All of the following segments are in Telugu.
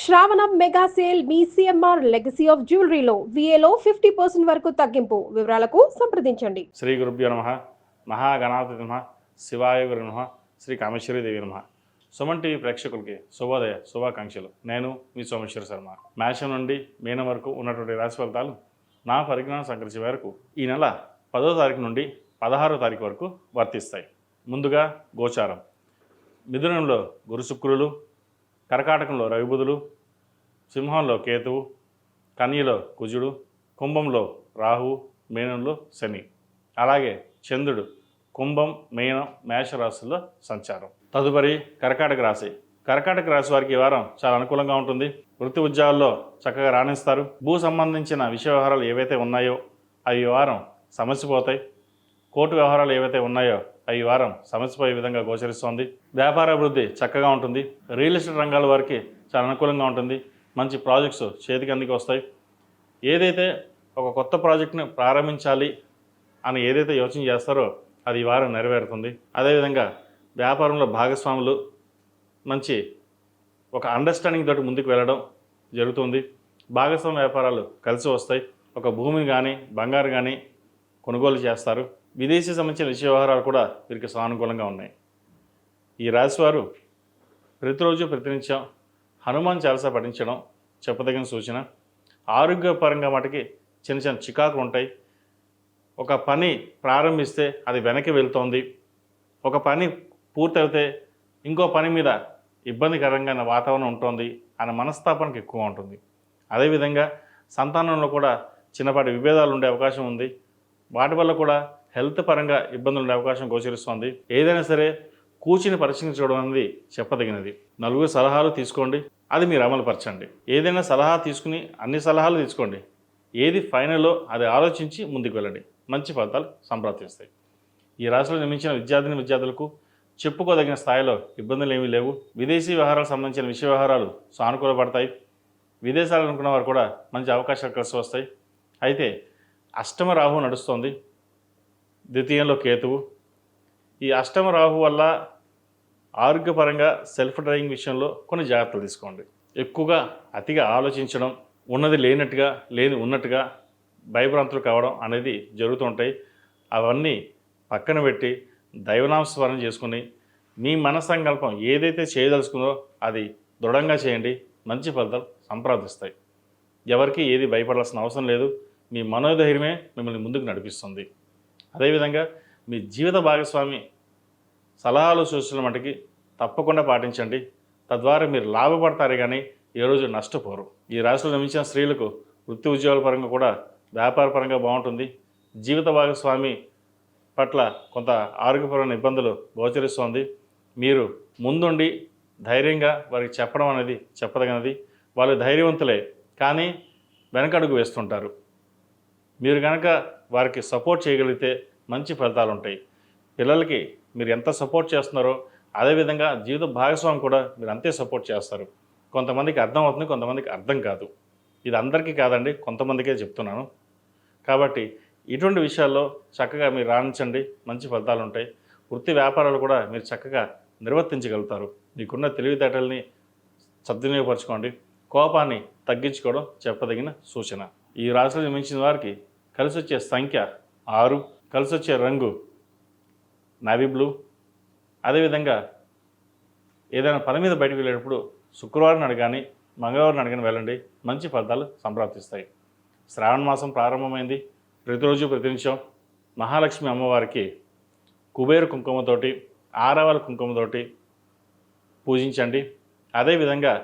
శ్రావణం మెగా సేల్ మీ సిఎంఆర్ లెగసీ ఆఫ్ జ్యువెలరీలో విఏలో 50% వరకు తగ్గింపు. వివరాలకు సంప్రదించండి. శ్రీ గురుభ్యో నమ. మహాగణాధిపతి నమ. శివాయ గురు నమ. శ్రీ కామేశ్వరీదేవి నమ. సుమన్ టీవీ ప్రేక్షకులకి శుభోదయ శుభాకాంక్షలు. నేను మీ సోమేశ్వర శర్మ. మేషం నుండి మీనం వరకు ఉన్నటువంటి రాశి ఫలితాలు నా పరిజ్ఞానం సంకరించే మేరకు ఈ నెల 10వ తారీఖు నుండి 16వ తారీఖు వరకు వర్తిస్తాయి. ముందుగా గోచారం. మిథునంలో గురు శుక్రులు, కర్కాటకంలో రవిబుధులు, సింహంలో కేతువు, కన్యలో కుజుడు, కుంభంలో రాహు, మీనంలో శని. అలాగే చంద్రుడు కుంభం, మీనం, మేషరాశుల్లో సంచారం. తదుపరి కర్కాటక రాశి. కర్కాటక రాశి వారికి ఈ వారం చాలా అనుకూలంగా ఉంటుంది. వృత్తి ఉద్యోగాల్లో చక్కగా రాణిస్తారు. భూ సంబంధించిన విషయ వ్యవహారాలు ఏవైతే ఉన్నాయో అవి ఈ వారం సమస్యపోతాయి. కోర్టు వ్యవహారాలు ఏవైతే ఉన్నాయో ఈ వారం సమస్యపోయే విధంగా గోచరిస్తోంది. వ్యాపార అభివృద్ధి చక్కగా ఉంటుంది. రియల్ ఎస్టేట్ రంగాల వారికి చాలా అనుకూలంగా ఉంటుంది. మంచి ప్రాజెక్ట్స్ చేతికి అందుకు వస్తాయి. ఏదైతే ఒక కొత్త ప్రాజెక్ట్ని ప్రారంభించాలి అని ఏదైతే యోచన చేస్తారో అది ఈ వారం నెరవేరుతుంది. అదేవిధంగా వ్యాపారంలో భాగస్వాములు మంచి ఒక అండర్స్టాండింగ్ తోటి ముందుకు వెళ్ళడం జరుగుతుంది. భాగస్వామ్య వ్యాపారాలు కలిసి వస్తాయి. ఒక భూమిని కానీ బంగారు కానీ కొనుగోలు చేస్తారు. విదేశీ సంబంధించిన విషయ వ్యవహారాలు కూడా వీరికి సానుకూలంగా ఉన్నాయి. ఈ రాశివారు ప్రతిరోజు ప్రతినిత్యం హనుమాన్ చాలీసా పఠించడం చెప్పదగిన సూచన. ఆరోగ్యపరంగా మటుకి చిన్న చిన్న చికాకులు ఉంటాయి. ఒక పని ప్రారంభిస్తే అది వెనక్కి వెళ్తోంది, ఒక పని పూర్తయితే ఇంకో పని మీద ఇబ్బందికరంగా వాతావరణం ఉంటుంది అనే మనస్తాపనకు ఎక్కువ ఉంటుంది. అదేవిధంగా సంతానంలో కూడా చిన్నపాటి విభేదాలు ఉండే అవకాశం ఉంది. వాటి వల్ల కూడా హెల్త్ పరంగా ఇబ్బందులు ఉండే అవకాశం గోచరిస్తుంది. ఏదైనా సరే కూర్చుని పరిశీలించడం అనేది చెప్పదగినది. నలుగురు సలహాలు తీసుకోండి, అది మీరు అమలుపరచండి. ఏదైనా సలహా తీసుకుని అన్ని సలహాలు తీసుకోండి. ఏది ఫైనల్లో అది ఆలోచించి ముందుకు వెళ్ళండి. మంచి ఫలితాలు సంప్రాప్తిస్తాయి. ఈ రాశిలో నిర్మించిన విద్యార్థులకు చెప్పుకోదగిన స్థాయిలో ఇబ్బందులు ఏమీ లేవు. విదేశీ వ్యవహారాలకు సంబంధించిన విషయ వ్యవహారాలు సానుకూలపడతాయి. విదేశాలు అనుకున్న వారు కూడా మంచి అవకాశాలు కలిసి వస్తాయి. అయితే అష్టమ రాహు నడుస్తోంది, ద్వితీయంలో కేతువు. ఈ అష్టమ రాహు వల్ల ఆరోగ్యపరంగా సెల్ఫ్ డ్రైవింగ్ విషయంలో కొన్ని జాగ్రత్తలు తీసుకోండి. ఎక్కువగా అతిగా ఆలోచించడం, ఉన్నది లేనట్టుగా లేని ఉన్నట్టుగా భయభ్రాంతులు కావడం అనేది జరుగుతుంటాయి. అవన్నీ పక్కన పెట్టి దైవనామస్మరణ చేసుకుని మీ మనస్సంకల్పం ఏదైతే చేయదలుచుకుందో అది దృఢంగా చేయండి. మంచి ఫలితాలు సంప్రాప్తిస్తాయి. ఎవరికి ఏది భయపడాల్సిన అవసరం లేదు. మీ మనోధైర్యమే మిమ్మల్ని ముందుకు నడిపిస్తుంది. అదేవిధంగా మీ జీవిత భాగస్వామి సలహాలు సూచనల మటుకి తప్పకుండా పాటించండి. తద్వారా మీరు లాభపడతారే కానీ ఏ రోజు నష్టపోరు. ఈ రాశిలో నిర్మించిన స్త్రీలకు వృత్తి ఉద్యోగాల పరంగా కూడా వ్యాపార పరంగా బాగుంటుంది. జీవిత భాగస్వామి పట్ల కొంత ఆరోగ్యపరమైన ఇబ్బందులు గోచరిస్తోంది. మీరు ముందుండి ధైర్యంగా వారికి చెప్పడం అనేది చెప్పదగినది. వాళ్ళు ధైర్యవంతులే కానీ వెనకడుగు వేస్తుంటారు. మీరు కనుక వారికి సపోర్ట్ చేయగలిగితే మంచి ఫలితాలు ఉంటాయి. పిల్లలకి మీరు ఎంత సపోర్ట్ చేస్తున్నారో అదేవిధంగా జీవిత భాగస్వామి కూడా మీరు అంతే సపోర్ట్ చేస్తారు. కొంతమందికి అర్థం అవుతుంది, కొంతమందికి అర్థం కాదు. ఇది అందరికీ కాదండి, కొంతమందికే చెప్తున్నాను. కాబట్టి ఇటువంటి విషయాల్లో చక్కగా మీరు రాణించండి. మంచి ఫలితాలు ఉంటాయి. వృత్తి వ్యాపారాలు కూడా మీరు చక్కగా నిర్వర్తించగలుగుతారు. మీకున్న తెలివితేటల్ని సద్వినియోగపరచుకోండి. కోపాన్ని తగ్గించుకోవడం చెప్పదగిన సూచన. ఈ రాశిలో జన్మించిన వారికి కలిసి వచ్చే సంఖ్య 6, కలిసి వచ్చే రంగు నావీ బ్లూ. అదేవిధంగా ఏదైనా పని మీద బయటకు వెళ్ళేటప్పుడు శుక్రవారం నాడు కానీ మంగళవారం నాడు కానీ వెళ్ళండి. మంచి ఫలితాలు సంప్రాప్తిస్తాయి. శ్రావణ మాసం ప్రారంభమైంది. ప్రతిరోజు ప్రతినిత్యం మహాలక్ష్మి అమ్మవారికి కుబేరు కుంకుమతోటి, ఆరవల కుంకుమతోటి పూజించండి. అదేవిధంగా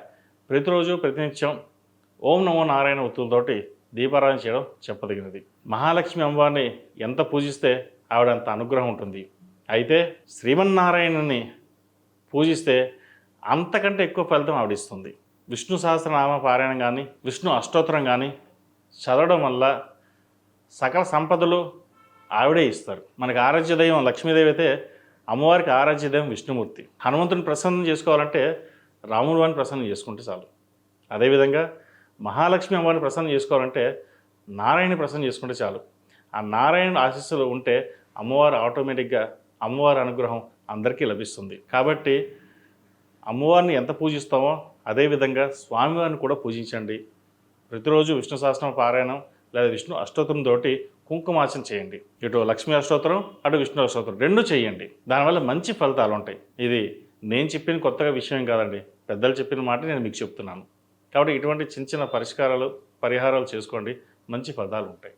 ప్రతిరోజు ప్రతినిత్యం ఓం నమో నారాయణ ఒత్తులతోటి దీపారాధన చేయడం చెప్పదగినది. మహాలక్ష్మి అమ్మవారిని ఎంత పూజిస్తే ఆవిడంత అనుగ్రహం ఉంటుంది. అయితే శ్రీమన్నారాయణని పూజిస్తే అంతకంటే ఎక్కువ ఫలితం ఆవిడిస్తుంది. విష్ణు సహస్రనామ పారాయణం కానీ విష్ణు అష్టోత్తరం కానీ చదవడం వల్ల సకల సంపదలు ఆవిడే ఇస్తారు. మనకి ఆరాధ్య దైవం లక్ష్మీదేవి అయితే అమ్మవారికి ఆరాధ్య దైవం విష్ణుమూర్తి. హనుమంతుని ప్రసన్నం చేసుకోవాలంటే రాముడు వారిని ప్రసన్నం చేసుకుంటే చాలు. అదేవిధంగా మహాలక్ష్మి అమ్మవారిని ప్రసన్నం చేసుకోవాలంటే నారాయణ ప్రసన్నం చేసుకుంటే చాలు. ఆ నారాయణ ఆశీస్సులు ఉంటే అమ్మవారు ఆటోమేటిక్గా అమ్మవారి అనుగ్రహం అందరికీ లభిస్తుంది. కాబట్టి అమ్మవారిని ఎంత పూజిస్తామో అదేవిధంగా స్వామివారిని కూడా పూజించండి. ప్రతిరోజు విష్ణు సహస్రనామ పారాయణం లేదా విష్ణు అష్టోత్తరం తోటి కుంకుమార్చన చేయండి. ఇటు లక్ష్మీ అష్టోత్తరం అటు విష్ణు అష్టోత్తరం రెండు చేయండి. దానివల్ల మంచి ఫలితాలు ఉంటాయి. ఇది నేను చెప్పిన కొత్తగా విషయం కాదండి, పెద్దలు చెప్పిన మాట నేను మీకు చెప్తున్నాను. కాబట్టి ఇటువంటి చిన్న చిన్న పరిహారాలు చేసుకోండి, మంచి ఫలితాలు ఉంటాయి.